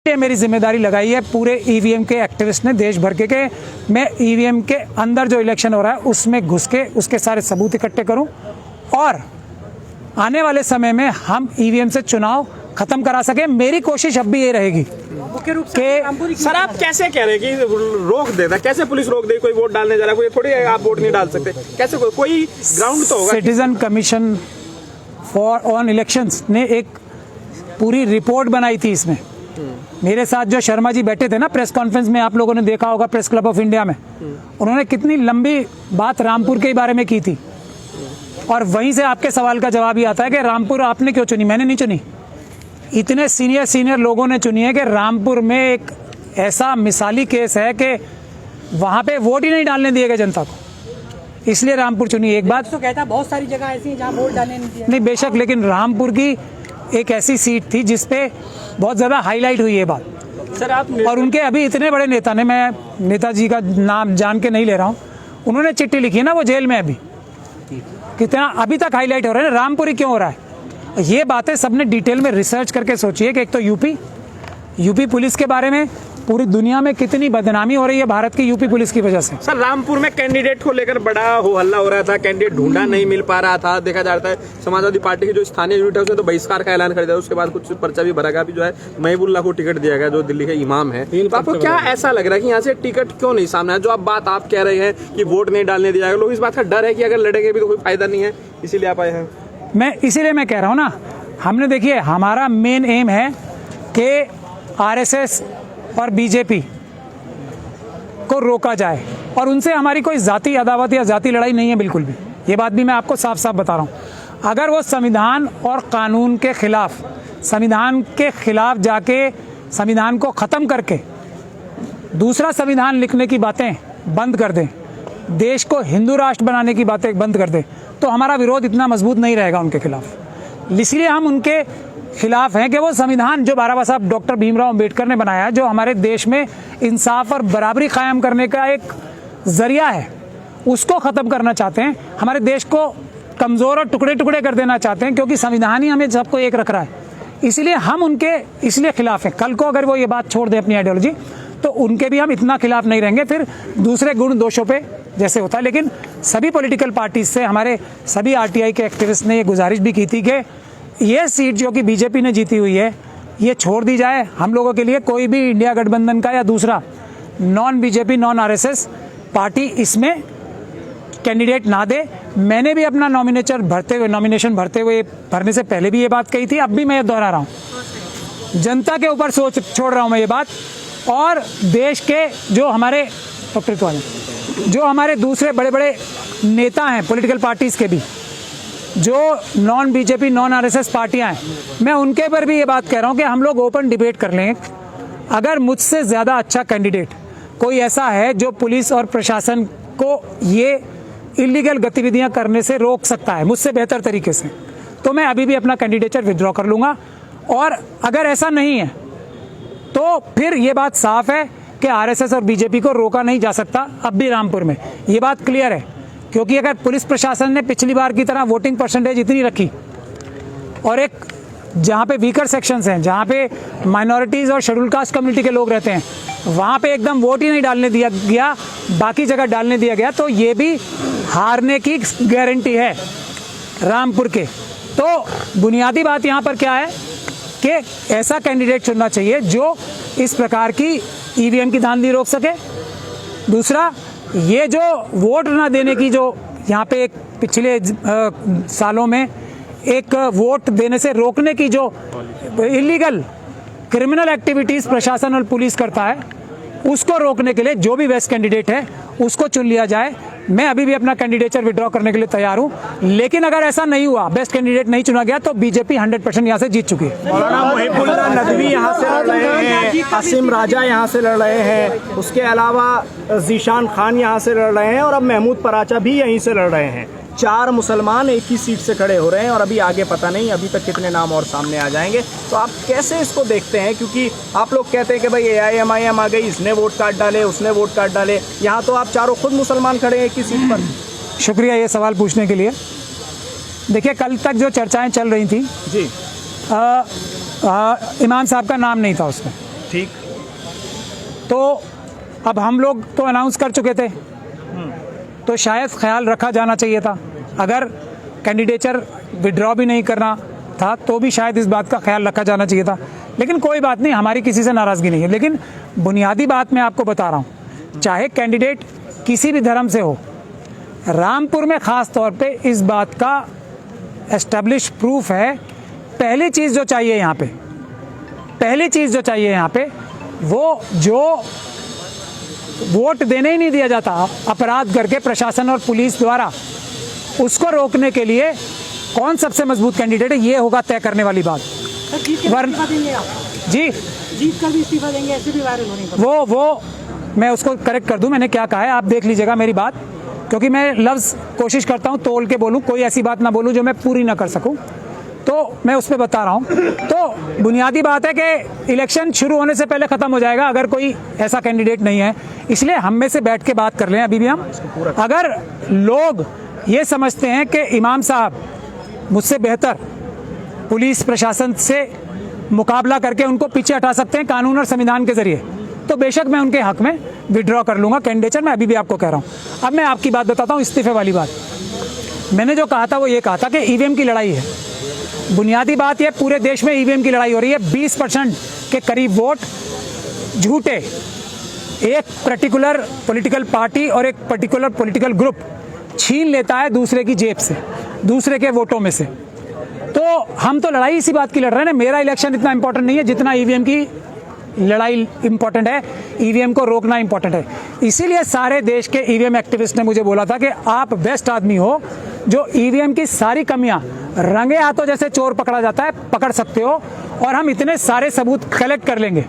ये मेरी जिम्मेदारी लगाई है पूरे ईवीएम के एक्टिविस्ट ने देश भर के मैं ईवीएम के अंदर जो इलेक्शन हो रहा है उसमें घुस के उसके सारे सबूत इकट्ठे करूं और आने वाले समय में हम ईवीएम से चुनाव खत्म करा सके। मेरी कोशिश अब भी ये रहेगी मुख्य रूप से। सर आप कैसे कह रहे हैं कि रोक देता, कैसे पुलिस रोक दे? कोई वोट डालने जा रहा है, कोई थोड़ी आप वोट नहीं डाल सकते, कैसे? कोई ग्राउंड तो होगा। Citizen commission for on elections ने एक पूरी रिपोर्ट बनाई थी। इसमें मेरे साथ जो शर्मा जी बैठे थे ना प्रेस कॉन्फ्रेंस में, आप लोगों ने देखा होगा प्रेस क्लब ऑफ इंडिया में, उन्होंने कितनी लंबी बात रामपुर के बारे में की थी। और वहीं से आपके सवाल का जवाब ही आता है कि रामपुर आपने क्यों चुनी? मैंने नहीं चुनी, इतने सीनियर लोगों ने चुनी है कि रामपुर में एक ऐसा मिसाली केस है कि वहां पे वोट ही नहीं डालने दिए गए जनता को, इसलिए रामपुर चुनी। एक बात तो कहता बहुत सारी जगह ऐसी हैं जहां वोट डालने नहीं दिया। नहीं बेशक, लेकिन रामपुर की एक ऐसी सीट थी जिसपे बहुत ज्यादा हाईलाइट हुई है बात। सर आप और उनके अभी इतने बड़े नेता ने, मैं नेताजी का नाम जान के नहीं ले रहा हूँ, उन्होंने चिट्ठी लिखी है ना, वो जेल में अभी, कितना अभी तक हाईलाइट हो रहा है। रामपुर ही क्यों हो रहा है? ये बातें सबने डिटेल में रिसर्च करके सोची है कि एक तो यूपी पुलिस के बारे में पूरी दुनिया में कितनी बदनामी हो रही है भारत की यूपी पुलिस की वजह से। सर रामपुर में कैंडिडेट को लेकर बड़ा हो हल्ला हो रहा था, कैंडिडेट ढूंढा नहीं मिल पा रहा था। देखा जाता है समाजवादी पार्टी की जो स्थानीय यूनिट है उसने तो बहिष्कार का ऐलान कर दिया, उसके बाद कुछ पर्चा भी भरा गया। अभी जो है महबूबुल्लाह को टिकट दिया गया जो दिल्ली के इमाम है। तो आपको क्या ऐसा लग रहा है कि यहाँ से टिकट क्यों नहीं सामने है? जो आप कह रहे हैं कि वोट नहीं डालने दिया जाएगा, लोग इस बात का डर है कि अगर लड़ेंगे भी तो कोई फायदा नहीं है, इसीलिए आप आए हैं। इसीलिए मैं कह रहा हूँ ना, हमने देखिए हमारा मेन एम है कि आरएसएस और बीजेपी को रोका जाए, और उनसे हमारी कोई जाति अदावत या जाति लड़ाई नहीं है बिल्कुल भी। ये बात भी मैं आपको साफ साफ बता रहा हूँ। अगर वो संविधान और कानून के खिलाफ, संविधान के खिलाफ जाके संविधान को ख़त्म करके दूसरा संविधान लिखने की बातें बंद कर दें, देश को हिंदू राष्ट्र बनाने की बातें बंद कर दें, तो हमारा विरोध इतना मजबूत नहीं रहेगा उनके खिलाफ। इसलिए हम उनके खिलाफ हैं कि वो संविधान जो बाबा साहब डॉक्टर भीमराव अंबेडकर ने बनाया, जो हमारे देश में इंसाफ और बराबरी कायम करने का एक जरिया है, उसको ख़त्म करना चाहते हैं। हमारे देश को कमज़ोर और टुकड़े टुकड़े कर देना चाहते हैं, क्योंकि संविधान ही हमें सबको एक रख रहा है। इसलिए हम उनके इसलिए खिलाफ हैं। कल को अगर वो ये बात छोड़ दे अपनी आइडियोलॉजी, तो उनके भी हम इतना खिलाफ नहीं रहेंगे, फिर दूसरे गुण दोषों पे जैसे होता है। लेकिन सभी पॉलिटिकल पार्टीज से हमारे सभी आरटीआई के एक्टिविस्ट ने ये गुजारिश भी की थी कि ये सीट जो कि बीजेपी ने जीती हुई है, ये छोड़ दी जाए। हम लोगों के लिए कोई भी इंडिया गठबंधन का या दूसरा non BJP non RSS party इसमें कैंडिडेट ना दे। मैंने भी अपना नॉमिनेशन भरने से पहले भी ये बात कही थी, अब भी मैं ये दोहरा रहा हूँ। जनता के ऊपर छोड़ रहा हूँ मैं ये बात, और देश के जो हमारे जो हमारे दूसरे बड़े बड़े नेता हैं पॉलिटिकल पार्टीज के भी, जो नॉन बीजेपी नॉन आरएसएस पार्टियां हैं, मैं उनके पर भी ये बात कह रहा हूं कि हम लोग ओपन डिबेट कर लेंगे। अगर मुझसे ज़्यादा अच्छा कैंडिडेट कोई ऐसा है जो पुलिस और प्रशासन को ये इलीगल गतिविधियां करने से रोक सकता है मुझसे बेहतर तरीके से, तो मैं अभी भी अपना कैंडिडेचर विड्रॉ कर लूँगा। और अगर ऐसा नहीं है तो फिर ये बात साफ है कि आरएसएस और बीजेपी को रोका नहीं जा सकता अब भी रामपुर में, ये बात क्लियर है। क्योंकि अगर पुलिस प्रशासन ने पिछली बार की तरह वोटिंग परसेंटेज इतनी रखी, और एक जहाँ पे वीकर सेक्शंस हैं, जहाँ पे माइनॉरिटीज़ और शेड्यूल कास्ट कम्युनिटी के लोग रहते हैं, वहाँ पे एकदम वोट ही नहीं डालने दिया गया, बाकी जगह डालने दिया गया, तो ये भी हारने की गारंटी है रामपुर के। तो बुनियादी बात यहाँ पर क्या है कि ऐसा कैंडिडेट चुनना चाहिए जो इस प्रकार की ईवीएम की धांधली रोक सके। दूसरा, ये जो वोट ना देने की जो यहाँ पे एक पिछले सालों में एक वोट देने से रोकने की जो इलीगल क्रिमिनल एक्टिविटीज़ प्रशासन और पुलिस करता है, उसको रोकने के लिए जो भी बेस्ट कैंडिडेट है उसको चुन लिया जाए। मैं अभी भी अपना कैंडिडेचर विड्रॉ करने के लिए तैयार हूँ, लेकिन अगर ऐसा नहीं हुआ, बेस्ट कैंडिडेट नहीं चुना गया, तो बीजेपी 100% यहाँ से जीत चुकी है। मौलाना मुहिबुल्लाह नदवी यहाँ से लड़ रहे हैं, असीम राजा यहाँ से लड़ रहे हैं, उसके अलावा जीशान खान यहाँ से लड़ रहे हैं, और अब महमूद पराचा भी यहीं से लड़ रहे हैं। 4 मुसलमान एक ही सीट से खड़े हो रहे हैं, और अभी आगे पता नहीं अभी तक कितने नाम और सामने आ जाएंगे। तो आप कैसे इसको देखते हैं? क्योंकि आप लोग कहते हैं कि भाई AIMIM आ गई, इसने वोट काट डाले, उसने वोट काट डाले, यहाँ तो आप चारों खुद मुसलमान खड़े हैं एक ही सीट पर। शुक्रिया ये सवाल पूछने के लिए। देखिए, कल तक जो चर्चाएं चल रही थी जी, इमाम साहब का नाम नहीं था उसमें, ठीक। तो अब हम लोग तो अनाउंस कर चुके थे, तो शायद ख्याल रखा जाना चाहिए था। अगर कैंडिडेचर विड्रॉ भी नहीं करना था तो भी शायद इस बात का ख्याल रखा जाना चाहिए था। लेकिन कोई बात नहीं, हमारी किसी से नाराज़गी नहीं है। लेकिन बुनियादी बात मैं आपको बता रहा हूँ, चाहे कैंडिडेट किसी भी धर्म से हो, रामपुर में ख़ास तौर पे इस बात का एस्टेब्लिश प्रूफ है। पहली चीज़ जो चाहिए यहाँ पे, वो जो वोट देने ही नहीं दिया जाता अपराध करके प्रशासन और पुलिस द्वारा, उसको रोकने के लिए कौन सबसे मजबूत कैंडिडेट है, ये होगा तय करने वाली बात। सर, जीत के इस्तीफा देंगे आप? जी, जीत कर भी इस्तीफा देंगे, ऐसे भी वायरल होने पर। वो मैं उसको करेक्ट कर दूं, मैंने क्या कहा है आप देख लीजिएगा मेरी बात, क्योंकि मैं लफ्ज़ कोशिश करता हूं तोल के बोलूं, कोई ऐसी बात ना बोलूं जो मैं पूरी ना कर सकूं, तो मैं उस पर बता रहा हूं। तो बुनियादी बात है कि इलेक्शन शुरू होने से पहले ख़त्म हो जाएगा अगर कोई ऐसा कैंडिडेट नहीं है। इसलिए हम में से बैठ के बात कर लें अभी भी हम। अगर लोग ये समझते हैं कि इमाम साहब मुझसे बेहतर पुलिस प्रशासन से मुकाबला करके उनको पीछे हटा सकते हैं कानून और संविधान के जरिए, तो बेशक मैं उनके हक में विड्रॉ कर लूँगा कैंडिडेचर। मैं अभी भी आपको कह रहा हूँ। अब मैं आपकी बात बताता हूँ, इस्तीफे वाली बात। मैंने जो कहा था वो ये कहा था कि ईवीएम की लड़ाई है। बुनियादी बात ये, पूरे देश में ईवीएम की लड़ाई हो रही है। 20% के करीब वोट झूठे एक पर्टिकुलर पॉलिटिकल पार्टी और एक पर्टिकुलर पॉलिटिकल ग्रुप छीन लेता है दूसरे की जेब से, दूसरे के वोटों में से। तो हम तो लड़ाई इसी बात की लड़ रहे हैं ना। मेरा इलेक्शन इतना इंपॉर्टेंट नहीं है जितना ईवीएम की लड़ाई इंपॉर्टेंट है, ईवीएम को रोकना इंपॉर्टेंट है। इसीलिए सारे देश के ईवीएम एक्टिविस्ट ने मुझे बोला था कि आप बेस्ट आदमी हो जो ईवीएम की सारी कमियां रंगे हाथों जैसे चोर पकड़ा जाता है पकड़ सकते हो, और हम इतने सारे सबूत कलेक्ट कर लेंगे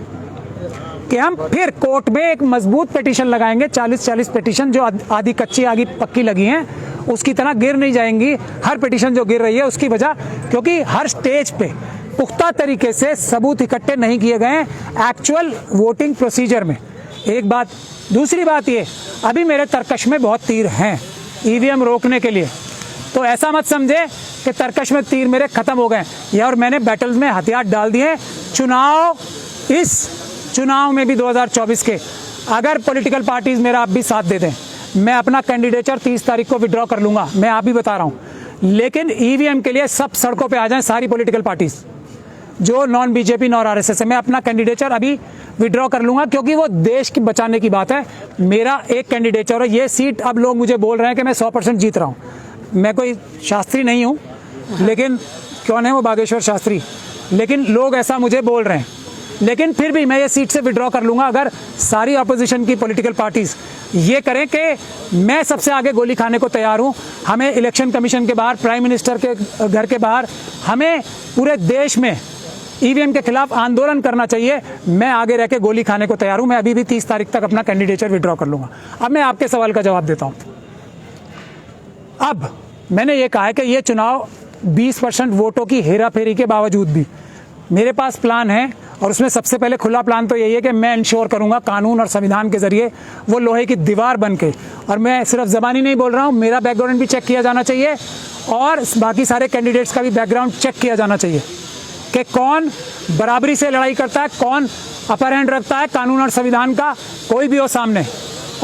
कि हम फिर कोर्ट में एक मजबूत पिटीशन लगाएंगे। 40 पिटीशन जो आधी कच्ची आधी पक्की लगी हैं उसकी तरह गिर नहीं जाएंगी। हर पिटीशन जो गिर रही है उसकी वजह, क्योंकि हर स्टेज पे पुख्ता तरीके से सबूत इकट्ठे नहीं किए गए हैं एक्चुअल वोटिंग प्रोसीजर में। एक बात। दूसरी बात ये, अभी मेरे तरकश में बहुत तीर हैं ईवीएम रोकने के लिए, तो ऐसा मत समझे कि तरकश में तीर मेरे खत्म हो गए या और मैंने बैटल्स में हथियार डाल दिए। इस चुनाव में भी 2024 के अगर पॉलिटिकल पार्टीज मेरा अब भी साथ दे दें, मैं अपना कैंडिडेचर 30 तारीख को विड्रॉ कर लूंगा, मैं आप भी बता रहा हूं। लेकिन ईवीएम के लिए सब सड़कों पे आ जाएं, सारी पॉलिटिकल पार्टीज जो नॉन बीजेपी नॉन आरएसएस है। मैं अपना कैंडिडेचर अभी विड्रॉ कर लूंगा, क्योंकि वो देश की बचाने की बात है। मेरा एक कैंडिडेचर है, ये सीट अब लोग मुझे बोल रहे हैं कि मैं 100% जीत रहा हूं। मैं कोई शास्त्री नहीं हूं, लेकिन कौन है वो बागेश्वर शास्त्री, लेकिन लोग ऐसा मुझे बोल रहे हैं। लेकिन फिर भी मैं ये सीट से विड्रॉ कर लूंगा अगर सारी अपोजिशन की पॉलिटिकल पार्टीज ये करें कि मैं सबसे आगे गोली खाने को तैयार हूं। हमें इलेक्शन कमीशन के बाहर, प्राइम मिनिस्टर के घर के बाहर, हमें पूरे देश में ईवीएम के खिलाफ आंदोलन करना चाहिए। मैं आगे रह के गोली खाने को तैयार हूं। मैं अभी भी 30 तारीख तक अपना कैंडिडेचर विड्रॉ कर लूंगा। अब मैं आपके सवाल का जवाब देता हूं। अब मैंने ये कहा है कि ये चुनाव 20% वोटों की हेराफेरी के बावजूद भी मेरे पास प्लान है, और उसमें सबसे पहले खुला प्लान तो यही है कि मैं इंश्योर करूंगा कानून और संविधान के जरिए वो लोहे की दीवार बन के, और मैं सिर्फ ज़बानी नहीं बोल रहा हूं, मेरा बैकग्राउंड भी चेक किया जाना चाहिए और बाकी सारे कैंडिडेट्स का भी बैकग्राउंड चेक किया जाना चाहिए कि कौन बराबरी से लड़ाई करता है, कौन अपर हैंड रखता है कानून और संविधान का, कोई भी हो सामने,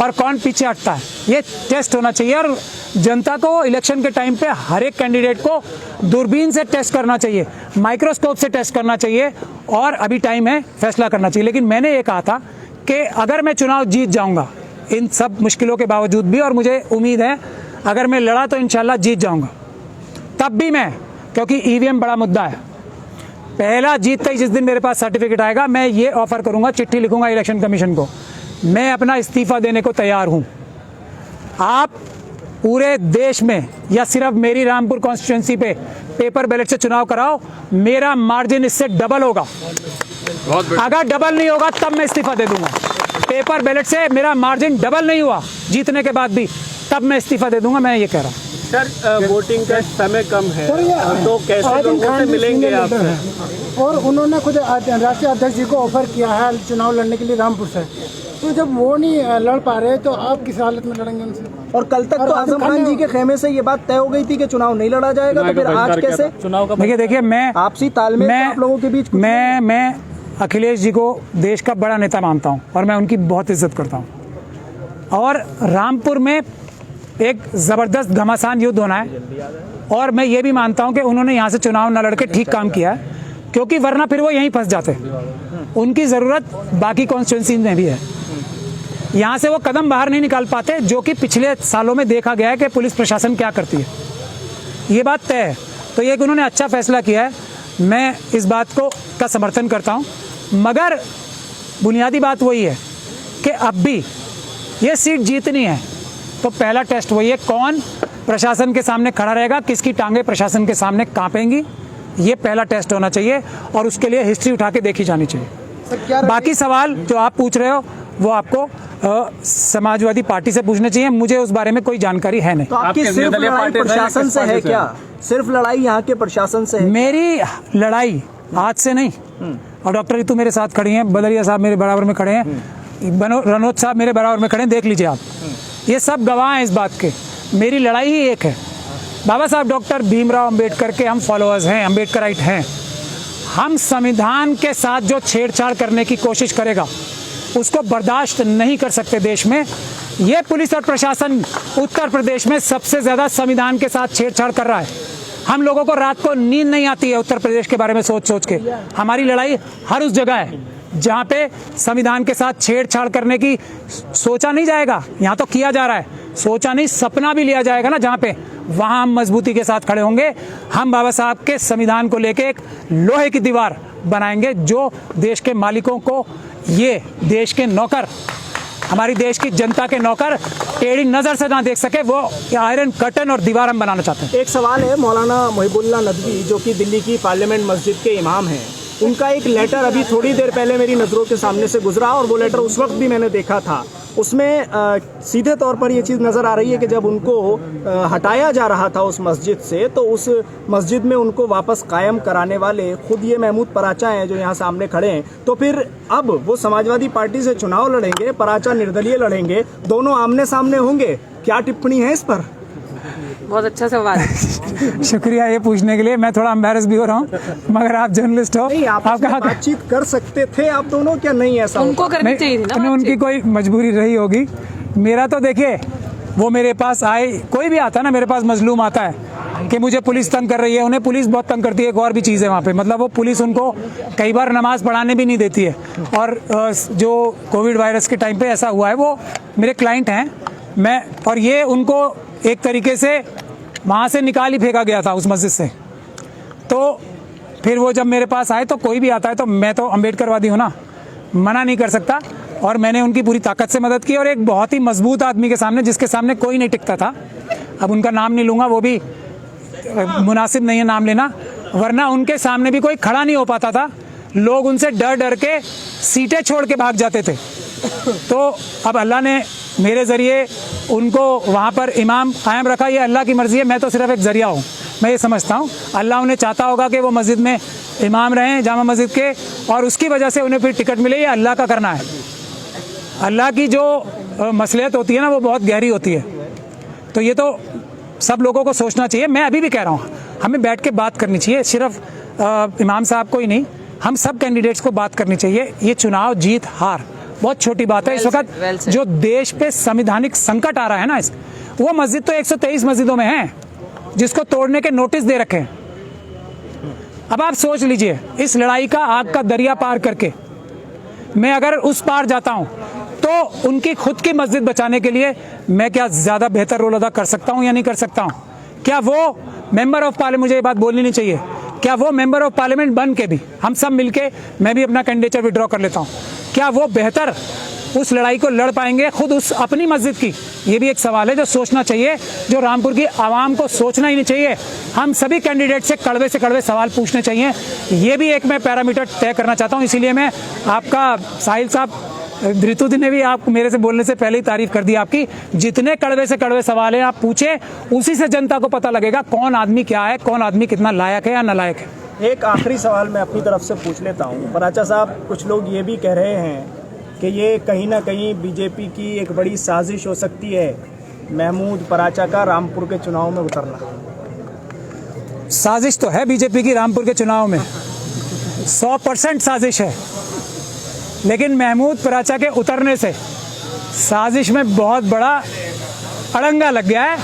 और कौन पीछे हटता है। ये टेस्ट होना चाहिए, और जनता को इलेक्शन के टाइम पे हर एक कैंडिडेट को दूरबीन से टेस्ट करना चाहिए, माइक्रोस्कोप से टेस्ट करना चाहिए, और अभी टाइम है फैसला करना चाहिए। लेकिन मैंने ये कहा था कि अगर मैं चुनाव जीत जाऊंगा इन सब मुश्किलों के बावजूद भी, और मुझे उम्मीद है अगर मैं लड़ा तो इंशाल्लाह जीत जाऊंगा, तब भी मैं, क्योंकि ईवीएम बड़ा मुद्दा है, पहला जीतते ही जिस दिन मेरे पास सर्टिफिकेट आएगा मैं ये ऑफर करूंगा, चिट्ठी लिखूंगा इलेक्शन कमीशन को, मैं अपना इस्तीफा देने को तैयार हूं। आप पूरे देश में या सिर्फ मेरी रामपुर कॉन्स्टिट्यूंसी पे पेपर बैलेट से चुनाव कराओ, मेरा मार्जिन इससे डबल होगा। अगर डबल नहीं होगा तब मैं इस्तीफा दे दूंगा। पेपर बैलेट से मेरा मार्जिन डबल नहीं हुआ जीतने के बाद भी, तब मैं इस्तीफा दे दूंगा। मैं ये कह रहा हूँ। सर, वोटिंग का समय कम है तो कैसे लोगों से मिलेंगे आपसे? और उन्होंने खुद राष्ट्रीय अध्यक्ष जी को ऑफर किया है चुनाव लड़ने के लिए रामपुर से, तो जब वो नहीं लड़ पा रहे तो आप किस हालत में लड़ेंगे उनसे? और कल तक तो आजम खान जी के खेमे से ये बात तय हो गई थी कि चुनाव नहीं लड़ा जाएगा, तो फिर आज कैसे? देखिए मैं आपसी तालमेल आप लोगों के बीच मैं अखिलेश जी को देश का बड़ा नेता मानता हूँ और मैं उनकी बहुत इज्जत करता हूँ। और रामपुर में एक ज़बरदस्त घमासान युद्ध होना है और मैं ये भी मानता हूँ कि उन्होंने यहाँ से चुनाव न लड़के ठीक काम किया है, क्योंकि वरना फिर वो यहीं फंस जाते। उनकी ज़रूरत बाकी कॉन्स्टिट्यूंसी में भी है। यहाँ से वो कदम बाहर नहीं निकाल पाते, जो कि पिछले सालों में देखा गया है कि पुलिस प्रशासन क्या करती है। ये बात तय है। तो ये कि उन्होंने अच्छा फैसला किया है, मैं इस बात का समर्थन करता हूँ। मगर बुनियादी बात वही है कि अब भी ये सीट जीतनी है तो पहला टेस्ट वही है, कौन प्रशासन के सामने खड़ा रहेगा, किसकी टांगे प्रशासन के सामने कांपेंगी। ये पहला टेस्ट होना चाहिए और उसके लिए हिस्ट्री उठा के देखी जानी चाहिए। बाकी सवाल जो आप पूछ रहे हो वो आपको समाजवादी पार्टी से पूछने चाहिए, मुझे उस बारे में कोई जानकारी है नहीं। तो आपकी सिर्फ लड़ाई प्रशासन से है क्या? सिर्फ लड़ाई यहाँ के प्रशासन से है? मेरी लड़ाई आज से नहीं। और डॉक्टर रितु मेरे साथ खड़ी हैं, बदरिया साहब मेरे बराबर में खड़े हैं, रनौत साहब मेरे बराबर में खड़े हैं, देख लीजिए आप, ये सब गवाह हैं इस बात के। मेरी लड़ाई ही एक है, बाबा साहब डॉक्टर भीमराव अंबेडकर के हम फॉलोअर्स हैं, अंबेडकराइट हैं। हम संविधान के साथ जो छेड़छाड़ करने की कोशिश करेगा उसको बर्दाश्त नहीं कर सकते देश में। ये पुलिस और प्रशासन उत्तर प्रदेश में सबसे ज़्यादा संविधान के साथ छेड़छाड़ कर रहा है। हम लोगों को रात को नींद नहीं आती है उत्तर प्रदेश के बारे में सोच सोच के। हमारी लड़ाई हर उस जगह है जहाँ पे संविधान के साथ छेड़छाड़ करने की सोचा नहीं जाएगा, यहाँ तो किया जा रहा है, सोचा नहीं सपना भी लिया जाएगा ना जहाँ पे, वहाँ हम मजबूती के साथ खड़े होंगे। हम बाबा साहब के संविधान को लेके एक लोहे की दीवार बनाएंगे जो देश के मालिकों को, ये देश के नौकर, हमारी देश की जनता के नौकर टेढ़ी नज़र से ना देख सके, वो आयरन कर्टन और दीवार हम बनाना चाहते हैं। एक सवाल है, मौलाना मुहिबुल्लाह नदवी जो कि दिल्ली की पार्लियामेंट मस्जिद के इमाम हैं, उनका एक लेटर अभी थोड़ी देर पहले मेरी नज़रों के सामने से गुजरा और वो लेटर उस वक्त भी मैंने देखा था। उसमें सीधे तौर पर ये चीज़ नज़र आ रही है कि जब उनको हटाया जा रहा था उस मस्जिद से, तो उस मस्जिद में उनको वापस कायम कराने वाले खुद ये महमूद पराचा हैं जो यहाँ सामने खड़े हैं। तो फिर अब वो समाजवादी पार्टी से चुनाव लड़ेंगे, पराचा निर्दलीय लड़ेंगे, दोनों आमने सामने होंगे, क्या टिप्पणी है इस पर? बहुत अच्छा सवाल है। शुक्रिया ये पूछने के लिए, मैं थोड़ा एम्बैरस भी हो रहा हूँ, मगर आप जर्नलिस्ट हो, आपका बातचीत कर सकते थे आप दोनों, क्या नहीं? ऐसा उनको करनी चाहिए थी ना, उनकी कोई मजबूरी रही होगी। मेरा तो देखिए, वो मेरे पास आए, कोई भी आता है ना मेरे पास मजलूम आता है कि मुझे पुलिस तंग कर रही है, उन्हें पुलिस बहुत तंग करती है। एक और भी चीज़ है वहाँ पे, मतलब वो पुलिस उनको कई बार नमाज पढ़ाने भी नहीं देती है। और जो कोविड वायरस के टाइम पे ऐसा हुआ है, वो मेरे क्लाइंट हैं, मैं, और ये उनको एक तरीके से वहाँ से निकाल ही फेंका गया था उस मस्जिद से। तो फिर वो जब मेरे पास आए, तो कोई भी आता है तो मैं तो अम्बेडकरवादी हूँ ना, मना नहीं कर सकता। और मैंने उनकी पूरी ताकत से मदद की, और एक बहुत ही मजबूत आदमी के सामने, जिसके सामने कोई नहीं टिकता था, अब उनका नाम नहीं लूँगा, वो भी मुनासिब नहीं है नाम लेना, वरना उनके सामने भी कोई खड़ा नहीं हो पाता था, लोग उनसे डर डर के सीटें छोड़ के भाग जाते थे। तो अब अल्लाह ने मेरे ज़रिए उनको वहाँ पर इमाम कायम रखा, ये अल्लाह की मर्ज़ी है, मैं तो सिर्फ एक ज़रिया हूँ। मैं ये समझता हूँ अल्लाह उन्हें चाहता होगा कि वो मस्जिद में इमाम रहें, जामा मस्जिद के, और उसकी वजह से उन्हें फिर टिकट मिले, ये अल्लाह का करना है। अल्लाह की जो मसलियत होती है ना, वो बहुत गहरी होती है। तो ये तो सब लोगों को सोचना चाहिए। मैं अभी भी कह रहा हूँ, हमें बैठ के बात करनी चाहिए, सिर्फ इमाम साहब को ही नहीं, हम सब कैंडिडेट्स को बात करनी चाहिए। ये चुनाव जीत हार बहुत छोटी बात है। इस वक्त जो देश पे संवैधानिक संकट आ रहा है ना, वो मस्जिद तो 123 मस्जिदों में है जिसको तोड़ने के नोटिस दे रखे हैं। अब आप सोच लीजिए, इस लड़ाई का आग का दरिया पार करके मैं अगर उस पार जाता हूं, तो उनकी खुद की मस्जिद बचाने के लिए मैं क्या ज़्यादा बेहतर रोल अदा कर सकता हूं या नहीं कर सकता हूं? क्या वो मेंबर ऑफ पार्लियामेंट, मुझे ये बात बोलनी नहीं चाहिए, क्या वो मेंबर ऑफ पार्लियामेंट बन के भी हम सब मिलके, मैं भी अपना कैंडिडेचर विड्रॉ कर लेता हूं, क्या वो बेहतर उस लड़ाई को लड़ पाएंगे खुद उस अपनी मस्जिद की? ये भी एक सवाल है जो सोचना चाहिए, जो रामपुर की आवाम को सोचना ही नहीं चाहिए। हम सभी कैंडिडेट से कड़वे सवाल पूछने चाहिए। ये भी एक मैं पैरामीटर तय करना चाहता हूँ। इसीलिए मैं आपका साहिल साहब, ऋतु ने भी आप मेरे से बोलने से पहले ही तारीफ कर दी आपकी। जितने कड़वे से कड़वे सवाल हैं आप पूछे, उसी से जनता को पता लगेगा कौन आदमी क्या है, कौन आदमी कितना लायक है या नालायक है। एक आखिरी सवाल मैं अपनी तरफ से पूछ लेता हूँ। पराचा साहब, कुछ लोग ये भी कह रहे हैं कि ये कहीं ना कहीं बीजेपी की एक बड़ी साजिश हो सकती है, महमूद पराचा का रामपुर के चुनाव में उतरना। साजिश तो है बीजेपी की रामपुर के चुनाव में, 100% साजिश है। लेकिन महमूद पराचा के उतरने से साजिश में बहुत बड़ा अड़ंगा लग गया है।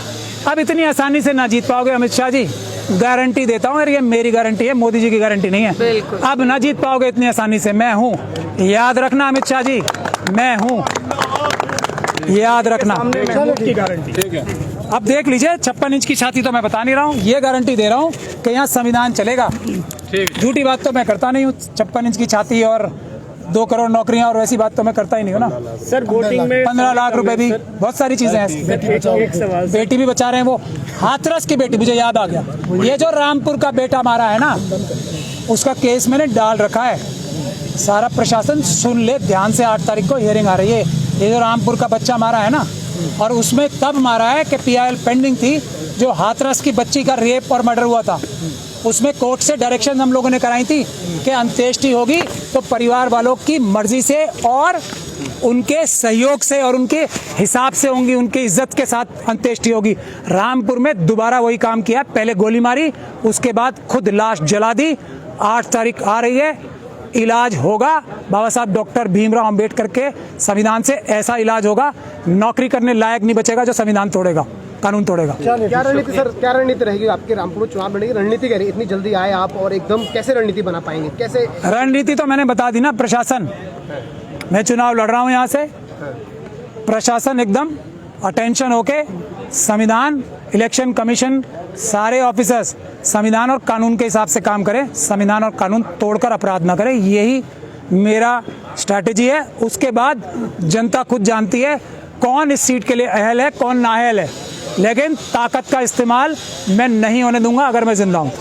अब इतनी आसानी से ना जीत पाओगे अमित शाह जी, गारंटी देता हूँ, ये मेरी गारंटी है, मोदी जी की गारंटी नहीं है। बिल्कुल। अब ना जीत पाओगे इतनी आसानी से, मैं हूँ, याद रखना अमित शाह जी, मैं हूँ, याद रखना। महमूद की गारंटी। अब देख लीजिए 56 इंच की छाती तो मैं बता नहीं रहा हूँ, ये गारंटी दे रहा हूँ कि यहाँ संविधान चलेगा। झूठी बात तो मैं करता नहीं हूँ, 56 इंच की छाती और 2 करोड़ नौकरियां और वैसी बात तो मैं करता ही नहीं हूँ ना। सर वोटिंग में 15 लाख रुपए भी, बहुत सारी चीजें हैं। एक सवाल बेटी भी बचा रहे हैं, वो हाथरस की बेटी, मुझे याद आ गया, ये जो रामपुर का बेटा मारा है ना, उसका केस मैंने डाल रखा है। सारा प्रशासन सुन ले ध्यान से, 8 तारीख को हियरिंग आ रही है। ये जो रामपुर का बच्चा मारा है ना, और उसमें तब मारा है कि PIL पेंडिंग थी, जो हाथरस की बच्ची का रेप और मर्डर हुआ था, उसमें कोर्ट से डायरेक्शन हम लोगों ने कराई थी कि अंत्येष्टि होगी तो परिवार वालों की मर्जी से और उनके सहयोग से और उनके हिसाब से होंगी, उनकी इज्जत के साथ अंत्येष्टि होगी। रामपुर में दोबारा वही काम किया, पहले गोली मारी, उसके बाद खुद लाश जला दी। 8 तारीख आ रही है, इलाज होगा बाबा साहब डॉक्टर भीमराव अंबेडकर के संविधान से, ऐसा इलाज होगा, नौकरी करने लायक नहीं बचेगा जो संविधान तोड़ेगा, कानून तोड़ेगा। क्या रणनीति सर, क्या रणनीति रहेगी आपके रामपुर चुनाव लड़ने की रणनीति? क्या इतनी जल्दी आए आप और एकदम कैसे रणनीति बना पाएंगे, कैसे? रणनीति तो मैंने बता दी ना, प्रशासन, मैं चुनाव लड़ रहा हूँ यहाँ से, प्रशासन एकदम अटेंशन होके, संविधान, इलेक्शन कमीशन, सारे ऑफिसर्स संविधान और कानून के हिसाब से काम करें, संविधान और कानून तोड़कर अपराध ना करें, यही मेरा स्ट्रैटेजी है। उसके बाद जनता खुद जानती है कौन इस सीट के लिए अहल है, कौन नाअहल है, लेकिन ताकत का इस्तेमाल मैं नहीं होने दूंगा अगर मैं जिंदा हूँ।